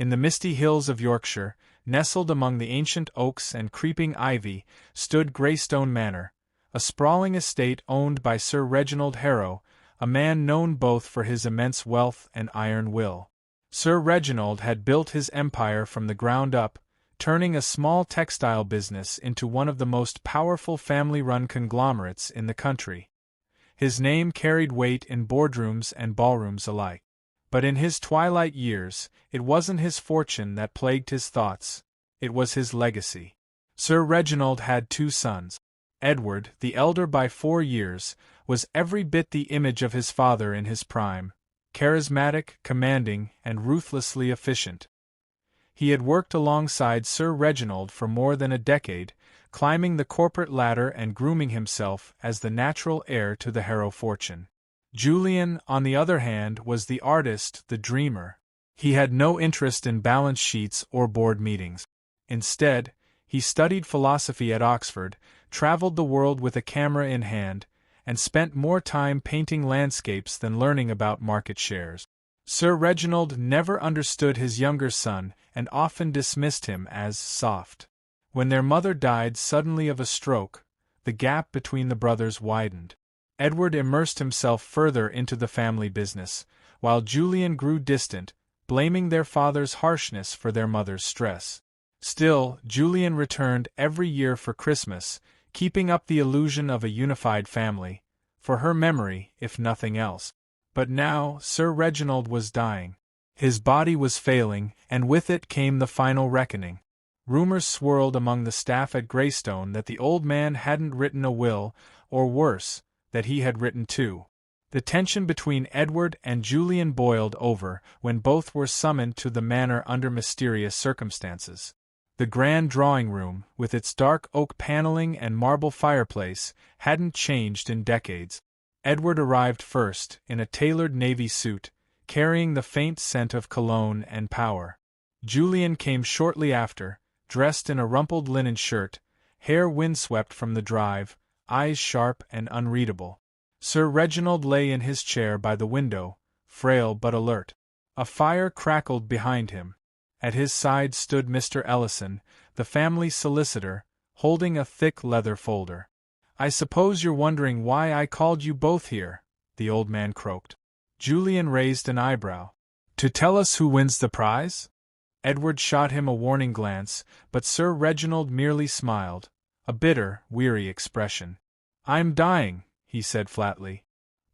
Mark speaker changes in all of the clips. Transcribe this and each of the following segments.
Speaker 1: In the misty hills of Yorkshire, nestled among the ancient oaks and creeping ivy, stood Greystone Manor, a sprawling estate owned by Sir Reginald Harrow, a man known both for his immense wealth and iron will. Sir Reginald had built his empire from the ground up, turning a small textile business into one of the most powerful family-run conglomerates in the country. His name carried weight in boardrooms and ballrooms alike. But in his twilight years, it wasn't his fortune that plagued his thoughts, it was his legacy. Sir Reginald had 2 sons. Edward, the elder by 4 years, was every bit the image of his father in his prime, charismatic, commanding, and ruthlessly efficient. He had worked alongside Sir Reginald for more than a decade, climbing the corporate ladder and grooming himself as the natural heir to the Harrow fortune. Julian, on the other hand, was the artist, the dreamer. He had no interest in balance sheets or board meetings. Instead, he studied philosophy at Oxford, traveled the world with a camera in hand, and spent more time painting landscapes than learning about market shares. Sir Reginald never understood his younger son and often dismissed him as soft. When their mother died suddenly of a stroke, the gap between the brothers widened. Edward immersed himself further into the family business, while Julian grew distant, blaming their father's harshness for their mother's stress. Still, Julian returned every year for Christmas, keeping up the illusion of a unified family, for her memory, if nothing else. But now, Sir Reginald was dying. His body was failing, and with it came the final reckoning. Rumors swirled among the staff at Greystone that the old man hadn't written a will, or worse, that he had written 2. The tension between Edward and Julian boiled over when both were summoned to the manor under mysterious circumstances. The grand drawing room, with its dark oak paneling and marble fireplace, hadn't changed in decades. Edward arrived first, in a tailored navy suit, carrying the faint scent of cologne and power. Julian came shortly after, dressed in a rumpled linen shirt, hair windswept from the drive, eyes sharp and unreadable. Sir Reginald lay in his chair by the window, frail but alert. A fire crackled behind him. At his side stood Mr. Ellison, the family solicitor, holding a thick leather folder. "I suppose you're wondering why I called you both here," the old man croaked. Julian raised an eyebrow. "To tell us who wins the prize?" Edward shot him a warning glance, but Sir Reginald merely smiled, a bitter, weary expression. "I'm dying," he said flatly.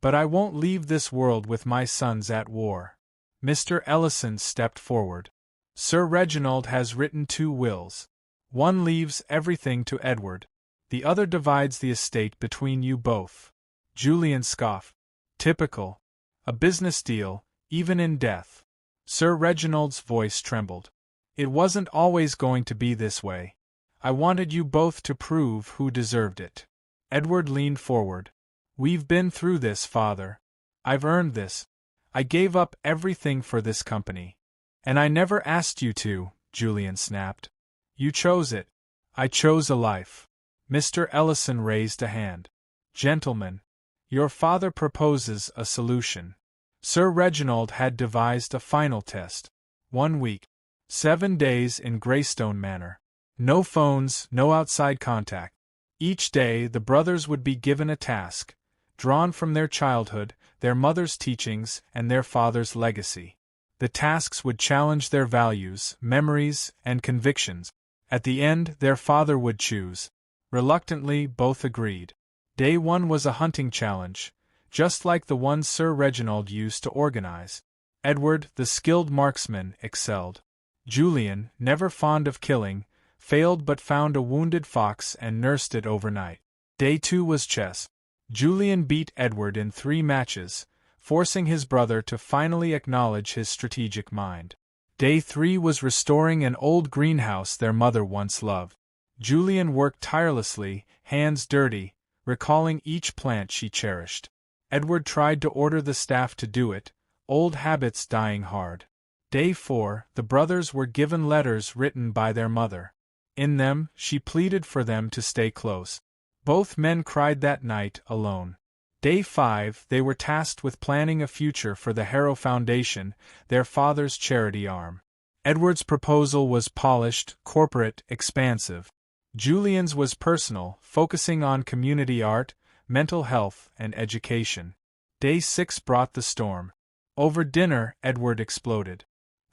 Speaker 1: "But I won't leave this world with my sons at war." Mr. Ellison stepped forward. "Sir Reginald has written 2 wills. One leaves everything to Edward. The other divides the estate between you both." Julian scoffed. "Typical. A business deal, even in death." Sir Reginald's voice trembled. "It wasn't always going to be this way. I wanted you both to prove who deserved it." Edward leaned forward. "We've been through this, Father. I've earned this. I gave up everything for this company." "And I never asked you to," Julian snapped. "You chose it. I chose a life." Mr. Ellison raised a hand. "Gentlemen, your father proposes a solution." Sir Reginald had devised a final test. 1 week. 7 days in Greystone Manor. No phones, no outside contact. Each day the brothers would be given a task, drawn from their childhood, their mother's teachings, and their father's legacy. The tasks would challenge their values, memories, and convictions. At the end, their father would choose. Reluctantly, both agreed. Day 1 was a hunting challenge, just like the one Sir Reginald used to organize. Edward, the skilled marksman, excelled. Julian, never fond of killing, failed but found a wounded fox and nursed it overnight. Day 2 was chess. Julian beat Edward in 3 matches, forcing his brother to finally acknowledge his strategic mind. Day 3 was restoring an old greenhouse their mother once loved. Julian worked tirelessly, hands dirty, recalling each plant she cherished. Edward tried to order the staff to do it, old habits dying hard. Day 4, the brothers were given letters written by their mother. In them, she pleaded for them to stay close. Both men cried that night, alone. Day 5, they were tasked with planning a future for the Harrow Foundation, their father's charity arm. Edward's proposal was polished, corporate, expansive. Julian's was personal, focusing on community art, mental health, and education. Day 6 brought the storm. Over dinner, Edward exploded.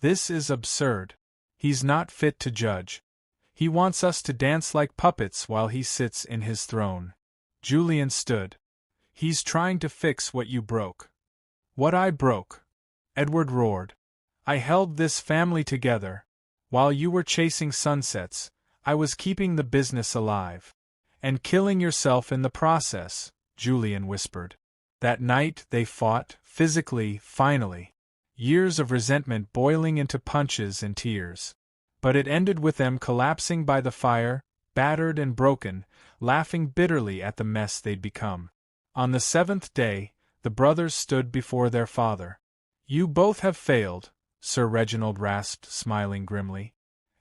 Speaker 1: "This is absurd. He's not fit to judge. He wants us to dance like puppets while he sits in his throne." Julian stood. "He's trying to fix what you broke." "What I broke?" Edward roared. "I held this family together. While you were chasing sunsets, I was keeping the business alive." "And killing yourself in the process," Julian whispered. That night they fought, physically, finally. Years of resentment boiling into punches and tears. But it ended with them collapsing by the fire, battered and broken, laughing bitterly at the mess they'd become. On the 7th day, the brothers stood before their father. "You both have failed," Sir Reginald rasped, smiling grimly.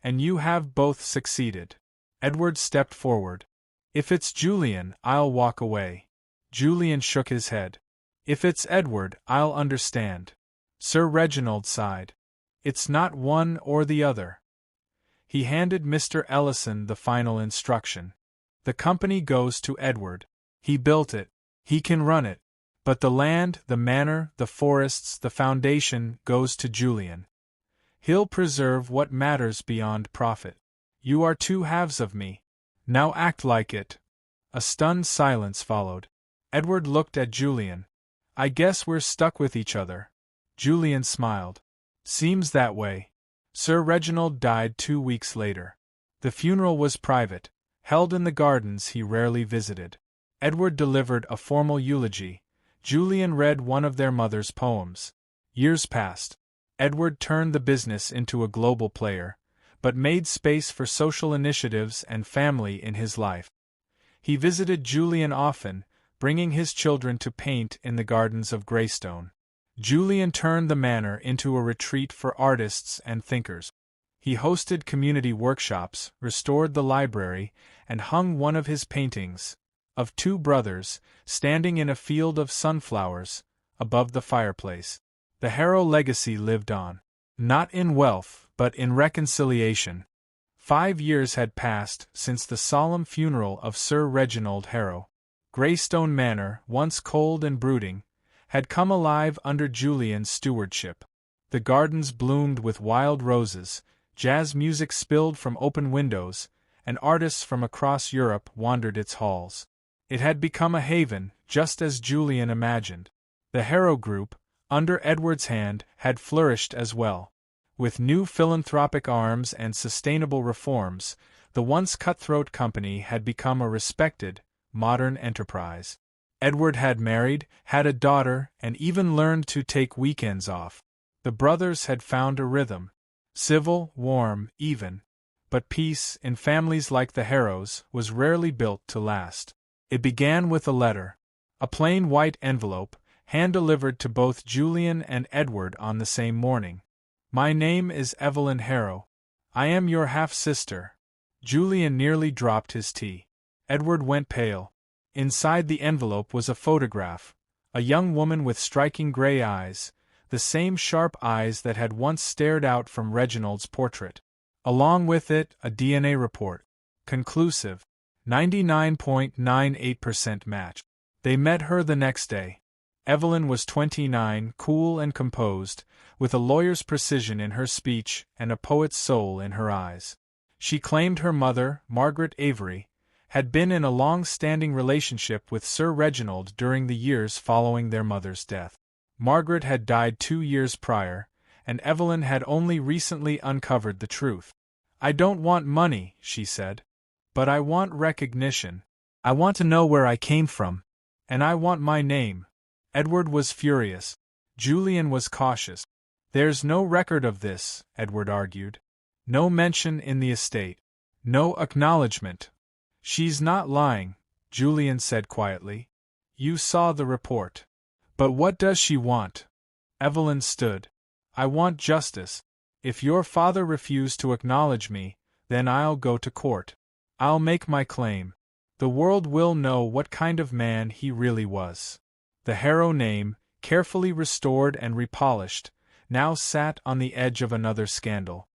Speaker 1: "And you have both succeeded." Edward stepped forward. "If it's Julian, I'll walk away." Julian shook his head. "If it's Edward, I'll understand." Sir Reginald sighed. "It's not one or the other." He handed Mr. Ellison the final instruction. "The company goes to Edward. He built it. He can run it. But the land, the manor, the forests, the foundation, goes to Julian. He'll preserve what matters beyond profit. You are two halves of me. Now act like it." A stunned silence followed. Edward looked at Julian. "I guess we're stuck with each other." Julian smiled. "Seems that way." Sir Reginald died 2 weeks later. The funeral was private, held in the gardens he rarely visited. Edward delivered a formal eulogy. Julian read one of their mother's poems. Years passed. Edward turned the business into a global player, but made space for social initiatives and family in his life. He visited Julian often, bringing his children to paint in the gardens of Greystone. Julian turned the manor into a retreat for artists and thinkers. He hosted community workshops, restored the library, and hung one of his paintings, of two brothers, standing in a field of sunflowers, above the fireplace. The Harrow legacy lived on. Not in wealth, but in reconciliation. 5 years had passed since the solemn funeral of Sir Reginald Harrow. Greystone Manor, once cold and brooding, had come alive under Julian's stewardship. The gardens bloomed with wild roses, jazz music spilled from open windows, and artists from across Europe wandered its halls. It had become a haven, just as Julian imagined. The Harrow Group, under Edward's hand, had flourished as well. With new philanthropic arms and sustainable reforms, the once cutthroat company had become a respected, modern enterprise. Edward had married, had a daughter, and even learned to take weekends off. The brothers had found a rhythm. Civil, warm, even. But peace, in families like the Harrows, was rarely built to last. It began with a letter. A plain white envelope, hand-delivered to both Julian and Edward on the same morning. "My name is Evelyn Harrow. I am your half-sister." Julian nearly dropped his tea. Edward went pale. Inside the envelope was a photograph. A young woman with striking gray eyes, the same sharp eyes that had once stared out from Reginald's portrait. Along with it, a DNA report. Conclusive. 99.98% match. They met her the next day. Evelyn was 29, cool and composed, with a lawyer's precision in her speech and a poet's soul in her eyes. She claimed her mother, Margaret Avery, had been in a long-standing relationship with Sir Reginald during the years following their mother's death. Margaret had died 2 years prior, and Evelyn had only recently uncovered the truth. "I don't want money," she said. "But I want recognition. I want to know where I came from. And I want my name." Edward was furious. Julian was cautious. "There's no record of this," Edward argued. "No mention in the estate. No acknowledgement." "She's not lying," Julian said quietly. "You saw the report. But what does she want?" Evelyn stood. "I want justice. If your father refused to acknowledge me, then I'll go to court. I'll make my claim. The world will know what kind of man he really was." The Harrow name, carefully restored and repolished, now sat on the edge of another scandal.